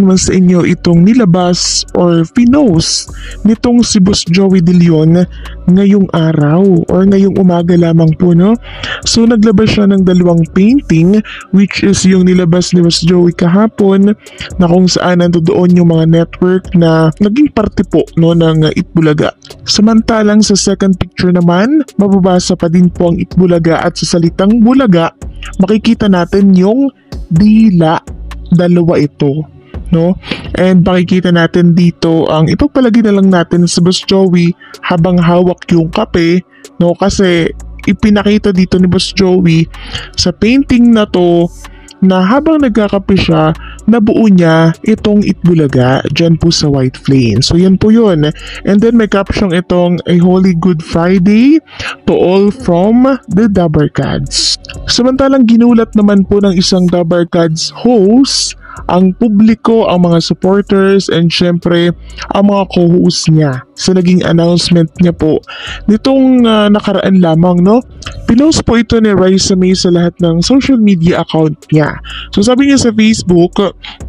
naman sa inyo itong nilabas or pinost nitong si Boss Joey De Leon ngayong araw or ngayong umaga lamang po, no? So naglabas siya ng dalawang painting, which is yung nilabas ni Boss Joey kahapon na kung saan nandoon yung mga network na naging parte po, no, ng Itbulaga. Samantalang sa second picture naman, mababasa pa din po ang Itbulaga at sa salitang Bulaga, makikita natin yung dila. Dalawa ito, no? And makikita natin dito ang ipagpalagay na lang natin sa Boss Joey habang hawak yung kape, no? Kasi ipinakita dito ni Boss Joey sa painting na to na habang nagkakape siya, nabuo niya itong Itbulaga dyan po sa White Flame. So yan po yun. And then may caption itong A Holy Good Friday to all from the Dabarkads. Samantalang ginulat naman po ng isang Dabarkads host ang publiko, ang mga supporters, and syempre ang mga co-host niya sa naging announcement niya po nitong nakaraan lamang, no? Pinost po ito ni Raisa May sa lahat ng social media account niya. So sabi niya sa Facebook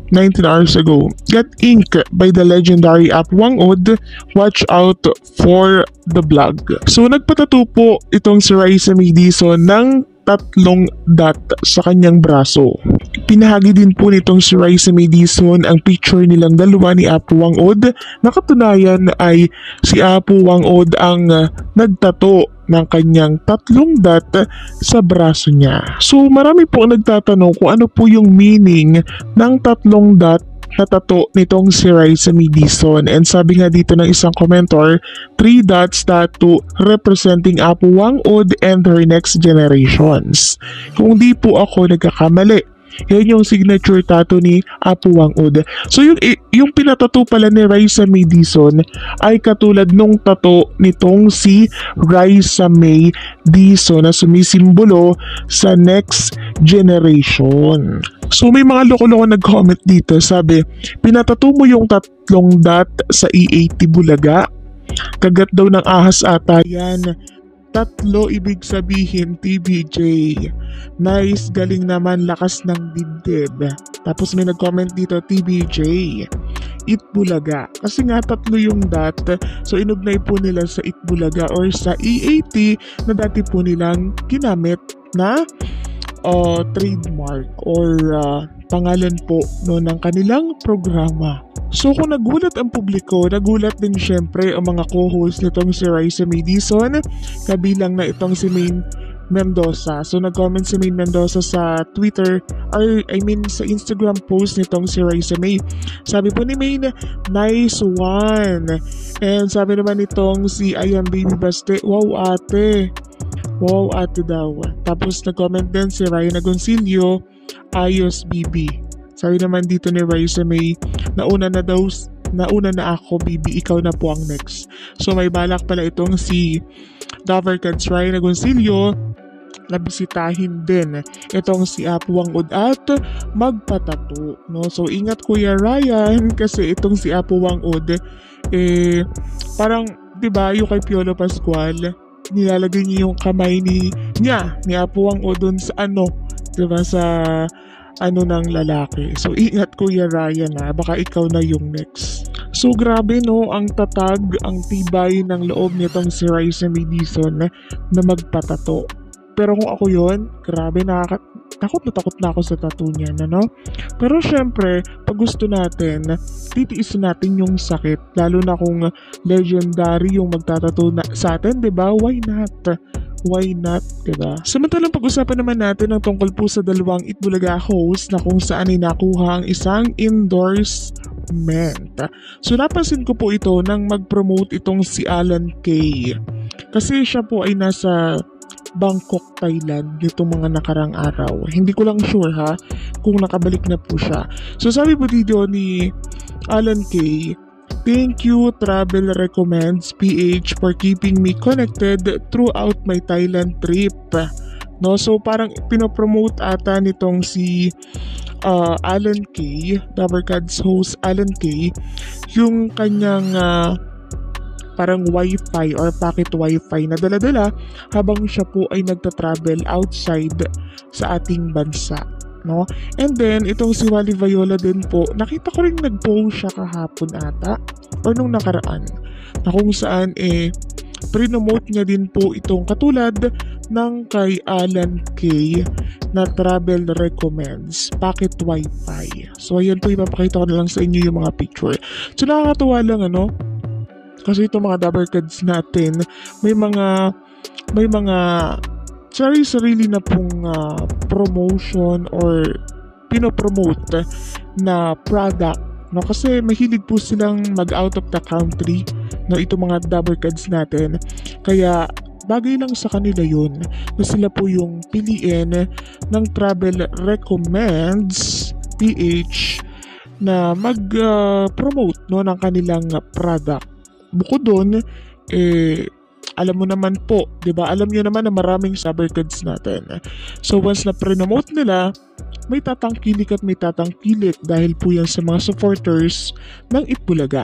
19 hours ago, "Got ink by the legendary App Wangod, watch out for the vlog." So nagpatato po itong si Raisa May Dizon ng 3 dot sa kanyang braso. Pinahagi din po nitong si Raisa May Dizon ang picture nilang dalawa ni Apo Wangod na katunayan ay si Apo Wangod ang nagtato ng kanyang 3 dot sa braso niya. So marami po nagtatanong kung ano po yung meaning ng 3 dot na tato nitong si Raisa May Dizon. And sabi nga dito ng isang commentor, 3 dots tattoo representing Apo Wangod and her next generations. Kung di po ako nagkakamali, yan yung signature tattoo ni Apo Wangod. So yung pinatato pala ni Raisa May Dizon ay katulad nung tato nitong si Raisa May Dizon na sumisimbolo sa next generation. So may mga loko-loko nag-comment dito, sabi, pinatato mo yung 3 dot sa E80 Bulaga? Kagat daw ng ahas ata yan. 3 ibig sabihin TBJ. Nice, galing naman, lakas ng dibdib. Tapos may nag-comment dito, TBJ, Itbulaga. Kasi nga 3 yung dot, so inugnay po nila sa Itbulaga or sa E80 na dati po nilang ginamit na trademark or pangalan po, no, ng kanilang programa. So kung nagulat ang publiko, nagulat din syempre ang mga co-host nitong si Raisa May Dizon, kabilang na itong si Maine Mendoza. So nag-comment si Maine Mendoza sa Twitter, or I mean sa Instagram post nitong si Raisa May. Sabi po ni Maine, "Nice one." And sabi naman nitong si I Am Baby Baste, "Wow ate." Wow ate daw. Tapos nag-comment din si Ryan Agoncillo, "Ayos BB." Sabi naman dito ni Raisa May, nauna na ako BB, ikaw na po ang next. So may balak pala itong si Dabarkads Ryan Agoncillo na bisitahin din itong si Apo Wangod at magpatato, no? So ingat Kuya Ryan, kasi itong si Apo Wangod parang 'di ba yung kay Piolo Pascual, nilalagay niya yung kamay ni Apo Wangod dun sa 'di ba, sa ng lalaki. So ingat Kuya Ryan, baka ikaw na yung next. So grabe, no, ang tatag, ang tibay ng loob nitong si Raisa May Dizon na magpatato. Pero kung ako yon, grabe, takot na ako sa tattoo niya, no? Pero syempre, pag gusto natin, titiisin natin yung sakit, lalo na kung legendary yung magtatato sa atin, 'di ba? Why not? Why not, diba? Samantalang pag-usapan naman natin ang tungkol po sa dalawang Itbulaga host na kung saan ay nakuha ang isang endorsement. So napansin ko po ito nang mag-promote itong si Alan K. Kasi siya po ay nasa Bangkok, Thailand nitong mga nakarang araw. Hindi ko lang sure kung nakabalik na po siya. So sabi po dito ni Alan K, "Thank you Travel Recommends PH for keeping me connected throughout my Thailand trip." No, so parang pinopromote ata nitong si Alan K, Dabarkads host Alan K, yung kanyang parang wifi or packet wifi na dala-dala habang siya po ay nagta-travel outside sa ating bansa. no? And then, itong si Wally Viola din po, nakita ko rin nag-post siya kahapon ata, or nung nakaraan, na kung saan pre-nomote niya din po itong katulad ng kay Alan K na travel recommends, pocket wifi. So, ayan po, ipapakita ko na lang sa inyo yung mga picture. So, nakakatuwa lang, kasi itong mga dabber cards natin, may mga sarili na pong promotion or pinopromote na product, no? Kasi mahilig po silang mag-out of the country, no, itong mga dabber cards natin. Kaya bagay lang sa kanila yun na sila po yung piliin ng Travel Recommends PH na mag-promote, no, ng kanilang product. Bukod doon, alam mo naman po, 'di ba? Alam niyo naman na maraming dabber cards natin. So once na pre-nomote nila, may tatangkilik at may tatangkilik dahil po yan sa mga supporters ng Itbulaga.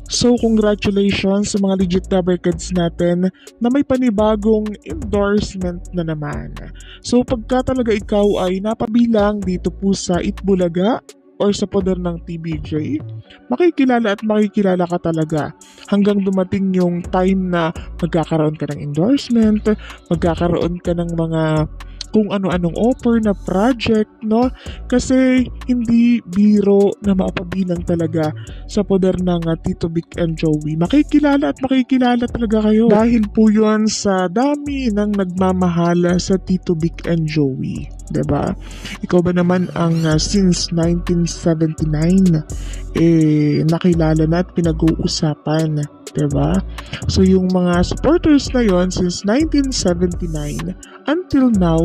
So congratulations sa mga legit dabber cards natin na may panibagong endorsement na naman. So pagka talaga ikaw ay napabilang dito po sa Itbulaga or sa poder ng TBJ, makikilala at makikilala ka talaga hanggang dumating yung time na magkakaroon ka ng endorsement, magkakaroon ka ng mga kung ano-anong offer na project, no? Kasi hindi biro na mapabilang talaga sa poder ng Tito Vic and Joey. Makikilala at makikilala talaga kayo dahil po yun sa dami ng nagmamahala sa Tito Vic and Joey. Diba? Ikaw ba naman ang since 1979 nakilala na at pinag-uusapan, diba? So yung mga supporters na yon since 1979 until now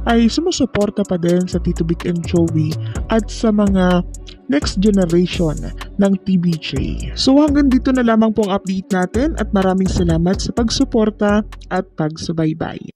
ay sumusuporta pa din sa Tito Vic and Joey at sa mga next generation ng TBJ. So hanggang dito na lamang po ang update natin at maraming salamat sa pagsuporta at pagsubaybay.